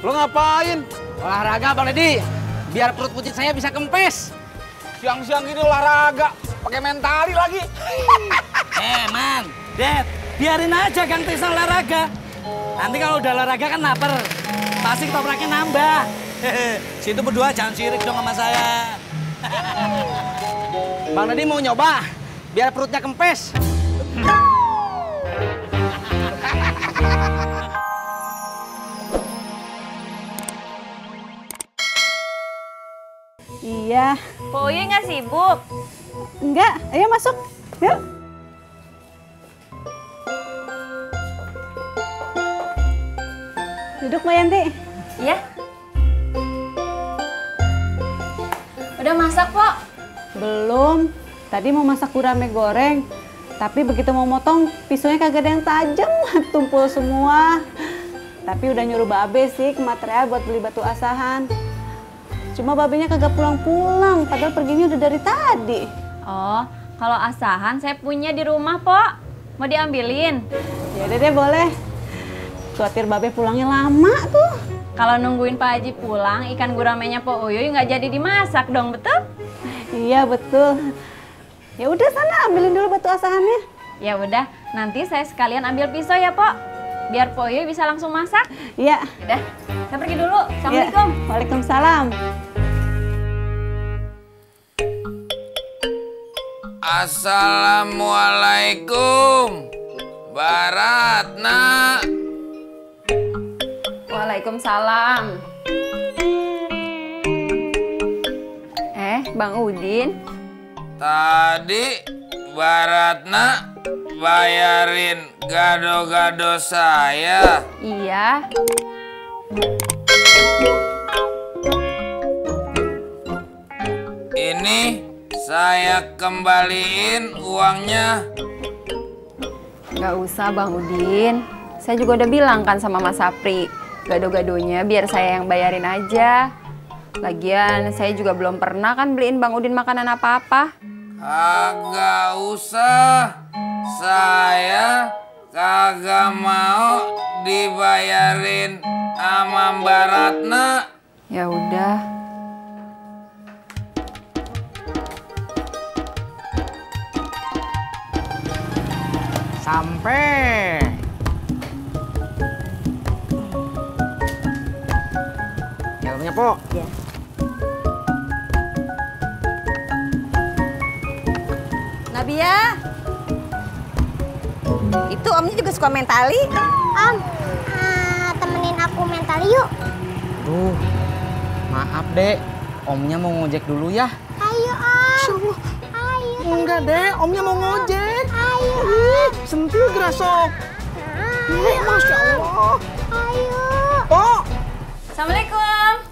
Lo ngapain? Olahraga Bang Deddy, biar perut putih saya bisa kempes. Siang-siang gini olahraga, pakai mentali lagi. Man, Dad, biarin aja Kang Tisna olahraga. Nanti kalau udah olahraga kan lapar, pasti ketopraknya nambah. Situ berdua jangan sirik dong sama saya. Bang Deddy mau nyoba, biar perutnya kempes. Iya. Po Uyu nggak sibuk? Enggak, ayo masuk. Yuk. Duduk Mbak Yanti. Iya. Udah masak, Po? Belum. Tadi mau masak gurame goreng. Tapi begitu mau motong, pisaunya kagak ada yang tajam. Tumpul semua. Tapi udah nyuruh Babe sih ke material buat beli batu asahan. Cuma babenya kagak pulang-pulang, padahal perginya udah dari tadi. Oh, kalau asahan saya punya di rumah, Po. Mau diambilin? Ya udah deh, boleh. Khawatir Babe pulangnya lama tuh. Kalau nungguin Pak Haji pulang, ikan guramenya Po Uyu nggak jadi dimasak dong, betul? Iya, betul. Ya udah sana ambilin dulu batu asahannya. Ya udah, nanti saya sekalian ambil pisau ya, Po. Biar Po Uyu bisa langsung masak. Iya. Udah, saya pergi dulu. Assalamualaikum. Ya. Waalaikumsalam. Assalamualaikum, Baratna. Waalaikumsalam. Bang Udin. Tadi Baratna bayarin gado-gado saya. Iya. Ini saya kembaliin uangnya. Nggak usah Bang Udin. Saya juga udah bilang kan sama Mas Sapri. Gado-gadonya biar saya yang bayarin aja. Lagian saya juga belum pernah kan beliin Bang Udin makanan apa-apa. Kagak usah. Saya kagak mau dibayarin sama Mbak Ratna. Ya udah. Sampai. Helmnya, Po. Iya. Nabia, itu omnya juga suka mentali. Om, temenin aku mentali yuk. Aduh, maaf dek, omnya mau ngojek dulu ya. Ayo om. Ayo. Enggak dek, omnya mau ngojek. Ayo. Sentil gerasok. Masya Allah. Ayo. Po. Assalamualaikum.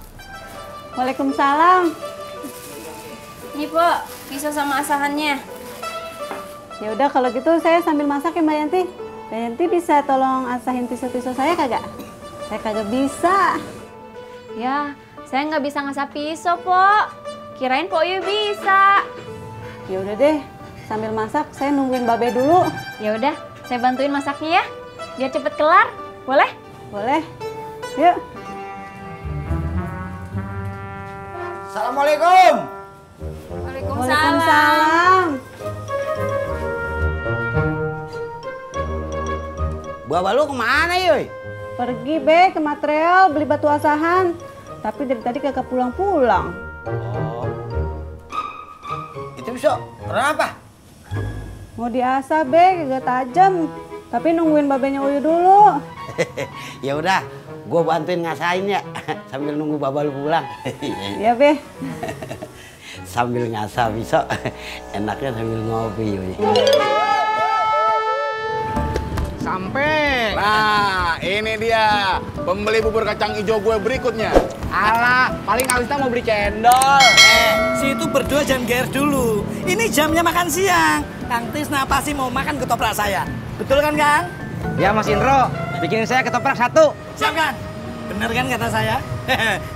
Waalaikumsalam. Nih Po, pisau sama asahannya. Ya udah kalau gitu saya sambil masak ya Mbak Yanti. Mbak Yanti bisa tolong asahin pisau-pisau saya kagak? Saya kagak bisa. Ya, saya nggak bisa ngasah pisau, Po. Kirain Po Uyu bisa. Ya udah deh, sambil masak saya nungguin Babe dulu. Ya udah, saya bantuin masaknya ya. Biar cepet kelar. Boleh? Boleh. Yuk. Assalamualaikum. Waalaikumsalam. Bawa lu kemana yoy? Pergi be ke material beli batu asahan. Tapi dari tadi kagak pulang-pulang. Oh. Itu bisa kenapa? Mau diasah be, kagak tajam. Tapi nungguin babenya Uyu dulu. Ya udah, gue bantuin ngasain ya sambil nunggu baba lu pulang. Iya be. Sambil ngasah bisa, enaknya sambil ngopi. Sampai. Nah, ini dia pembeli bubur kacang hijau gue berikutnya. Alah, paling Kang Tisna mau beli cendol. Situ berdua jangan GR dulu. Ini jamnya makan siang. Kang Tisna pasti mau makan ketoprak saya. Betul kan, Kang? Ya Mas Indro, bikinin saya ketoprak satu. Siap, Kang? Bener kan kata saya?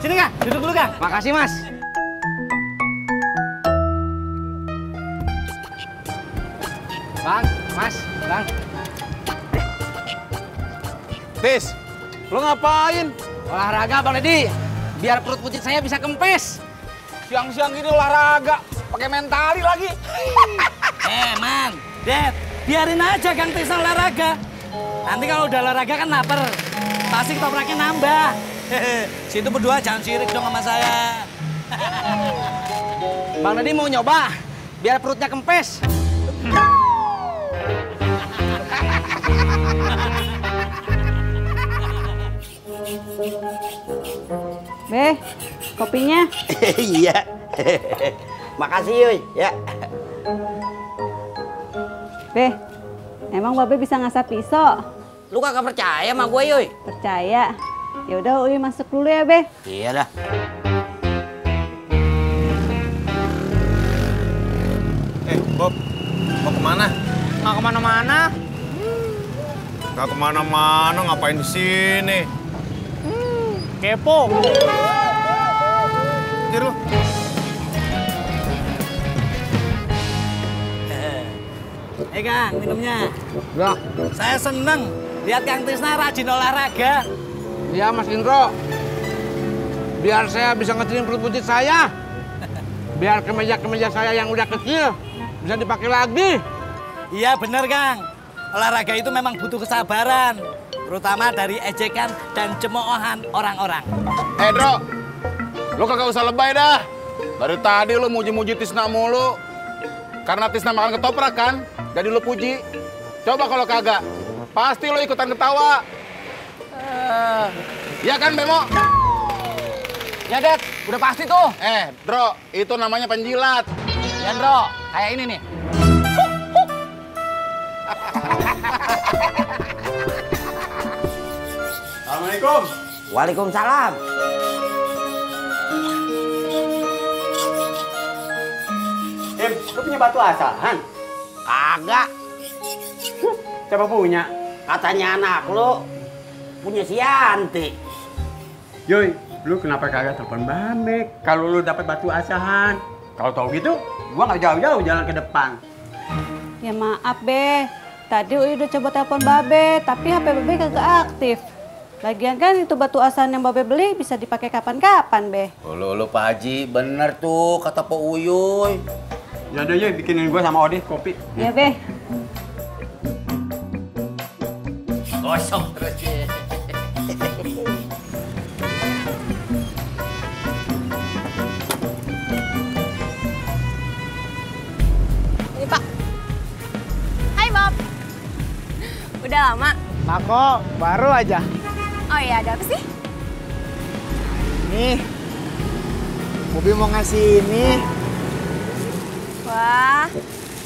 Sini, Kang. Duduk dulu, Kang. Makasih Mas. Bang, Mas, Bang. Tis, lo ngapain? Olahraga Bang Deddy, biar perut putih saya bisa kempes. Siang-siang gini olahraga, pakai mentali lagi. Man, Dad, biarin aja Kang Tisna olahraga. Nanti kalau udah olahraga kan lapar, pasti ketopraknya nambah. Situ berdua jangan sirik dong sama saya. Bang Deddy mau nyoba, biar perutnya kempes. Be, kopinya. Iya. Makasih Yuy, ya. Be, emang Babe bisa ngasap pisau? Lu kagak percaya sama gue Yuy? Percaya. Ya udah, Uy masuk dulu ya, Be. Iya dah. Bob, mau kemana? Nggak kemana-mana. Gak kemana-mana, ngapain di sini? Kepo. Tir lu. Kang, minumnya. Udah. Saya seneng lihat Kang Tisna rajin olahraga. Iya Mas Indro. Biar saya bisa ngecilin perut putih saya. Biar kemeja-kemeja saya yang udah kecil bisa dipakai lagi. Iya bener Kang, olahraga itu memang butuh kesabaran. Terutama dari ejekan dan cemoohan orang-orang. Dro, lu kagak usah lebay dah. Dari tadi lu muji-muji Tisna mulu. Karena Tisna makan ketoprak kan, jadi lu puji. Coba kalau kagak, pasti lu ikutan ketawa. Ya kan, Bemo? Ya Dad, udah pasti tuh. Dro, itu namanya penjilat. Ya Dro, kayak ini nih. Assalamualaikum. Waalaikumsalam. Lu punya batu asahan? Kagak. Siapa punya? Katanya anak lu punya si Yanti. Yoi, lu kenapa kagak telepon Bamek kalau lu dapat batu asahan? Kalau tahu gitu, gua nggak jauh-jauh jalan ke depan. Ya maaf, Be. Tadi Uy udah coba telepon Babe, tapi HP Babe kagak aktif. Lagian kan itu batu asahan yang Babe beli bisa dipakai kapan-kapan, Be. Lu Pak Haji, bener tuh kata Pak Uyuy. Ya udah Yoi, bikinin gua sama Odi kopi. Ya, Be. Gosong terus. Ini Pak. Hai Bob. Udah lama? Mako, baru aja. Oh iya, ada apa sih? Nih, Bobi mau ngasih ini. Wah,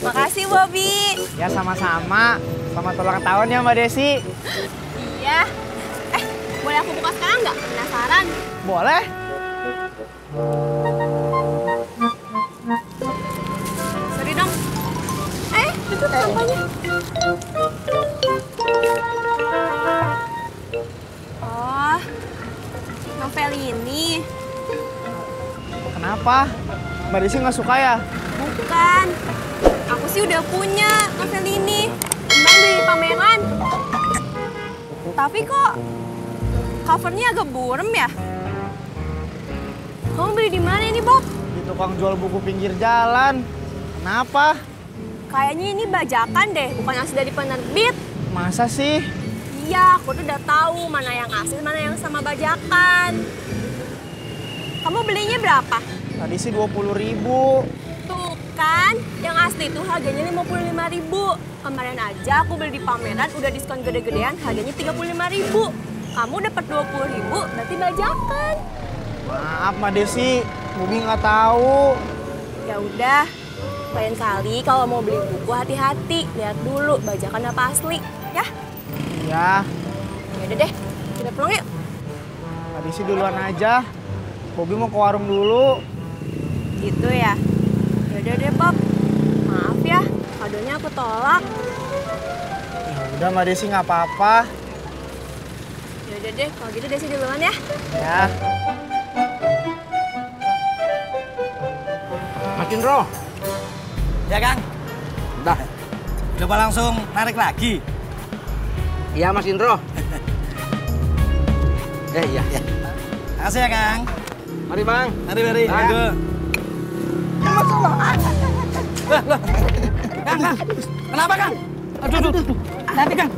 makasih Bobby. Ya sama-sama. Selamat ulang tahun ya Mbak Desi. Iya. Boleh aku buka sekarang nggak? Penasaran? Boleh. Sorry dong. Itu tampaknya. Oh, novel ini. Kenapa? Mbak Desi nggak suka ya? Bukan. Aku sih udah punya novel ini. Kemarin beli di pameran. Tapi kok covernya agak burem ya? Kamu beli di mana ini, Bob? Di tukang jual buku pinggir jalan. Kenapa? Kayaknya ini bajakan deh, bukan asli dari penerbit. Masa sih? Iya, aku tuh udah tahu mana yang asli, mana yang sama bajakan. Kamu belinya berapa? Tadi sih 20.000. Tuh kan, yang asli itu harganya 55.000. Kemarin aja aku beli di pameran udah diskon gede-gedean harganya 35.000. Kamu dapat 20.000 berarti bajakan. Maaf Mbak Desi, Bobi nggak tahu. Ya udah, lain kali kalau mau beli buku hati-hati, lihat dulu bajakan apa asli, ya. Iya, Ya udah deh, kita pulang yuk. Mbak Desi duluan aja. Bobi mau ke warung dulu. Gitu ya. Ya udah deh, Bob. Maaf ya, kadonya aku tolak. Ya udah Mbak Desi nggak apa-apa. Ya udah deh, kalau gitu Desi duluan ya. Ya. Mas Indro. Ya Kang, Dah. coba langsung narik lagi. Iya Mas Indro. Iya. Makasih ya, Kang. Mari, Bang. Mari. Ayo. Masalah. Kang. Kenapa, Kang? Aduh. Nanti, Kang.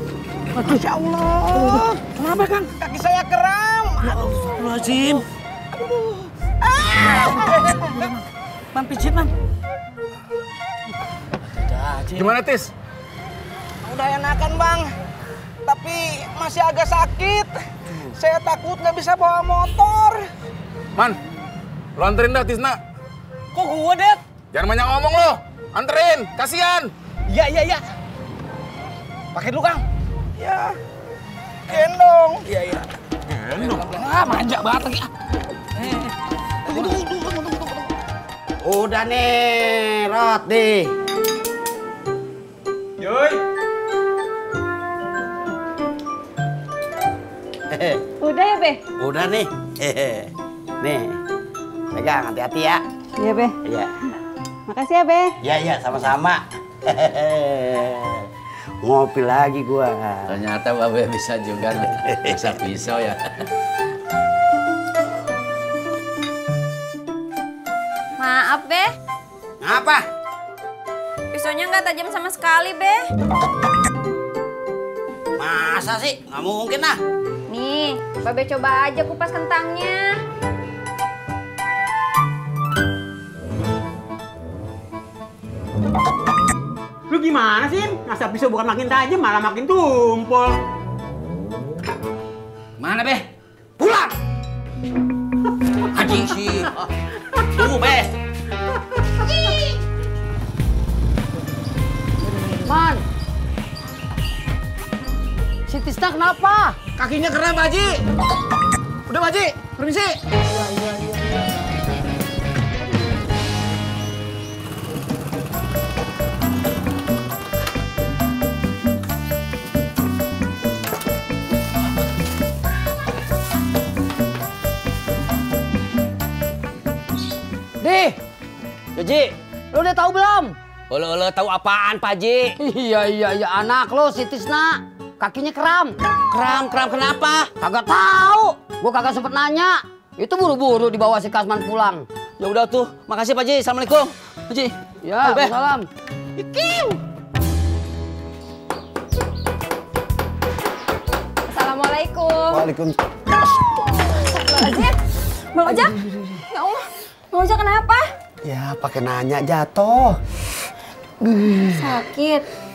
Aduh, ya Allah. Kenapa, Kang? Kaki saya kram. Astagfirullahaladzim. Man, pijit, Man. Gimana, Tis? Udah enakan, Bang. Tapi masih agak sakit. Saya takut nggak bisa bawa motor. Man, lo anterin dah Tisna. Kok gue, Det? Jangan banyak ngomong lo. Anterin, kasihan. Iya. Pakai dulu, Kang. Ya. Gendong. Iya. Gendong. Manja banget lagi. Tunggu. Udah nih, Rot deh. Yoi. Udah ya, Be? Udah nih. Nih. Pegang, hati-hati ya. Iya, Be. Iya. Makasih ya, Be. Iya, sama-sama. Ngopi lagi gua. Ternyata Babe bisa juga bisa pisau ya. Maaf, Be. Ngapa? Pisaunya nggak tajam sama sekali, Be. Masa sih? Nggak mungkin lah. Nih, Babe coba aja kupas kentangnya. Lu gimana sih? Ngasap pisau bukan makin tajam, malah makin tumpul. Mana, Be? Pulang! Anjing sih. Tunggu, Be. Man. Si Tisna kenapa? Kakinya kram, Pak Haji. Udah, Pak Haji. Permisi. Dih, Joji, lu udah tahu belum? Lo tahu apaan, Pak Haji? Iya, anak lo si Tisna. Kakinya kram. Kram kenapa? Kagak tahu. Gua kagak sempet nanya. Itu buru-buru dibawa si Kasman pulang. Ya udah tuh. Makasih, Pak Ji. Assalamualaikum. Pak Ji. Ya, salam. Assalamualaikum. Waalaikumsalam. Astagfirullahaladzim. Bang Ojak. Ya Allah. Bang Ojak kenapa? Ya, pakai nanya jatuh. Sakit.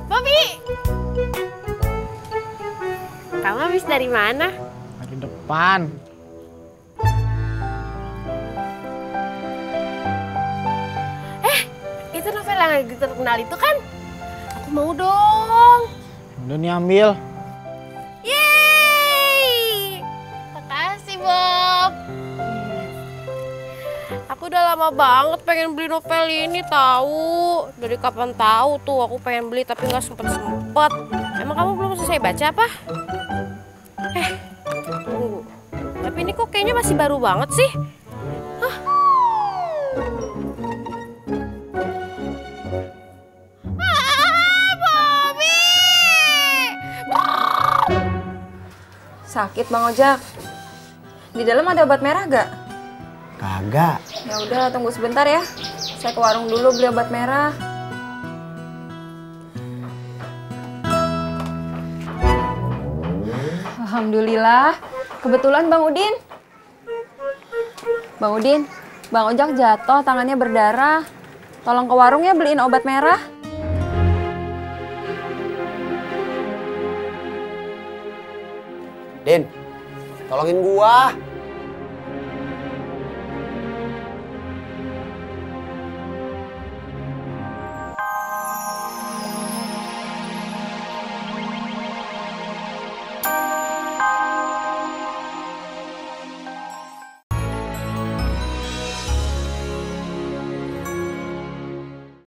Bobi! Kamu habis dari mana? Dari depan. Itu novel yang lagi terkenal itu kan? Aku mau dong. Udah nih ambil. Yeay! Makasih, Bob. Aku udah lama banget pengen beli novel ini tahu. Dari kapan tahu tuh aku pengen beli tapi nggak sempet. Emang kamu belum selesai baca apa? Tunggu. Tapi ini kok kayaknya masih baru banget sih. Hah? Bobby! Sakit, Bang Ojak. Di dalam ada obat merah gak? Kagak. Ya udah, tunggu sebentar ya. Saya ke warung dulu beli obat merah. Alhamdulillah. Kebetulan Bang Udin. Bang Udin, Bang Ojak jatuh, tangannya berdarah. Tolong ke warung ya beliin obat merah. Din, tolongin gua.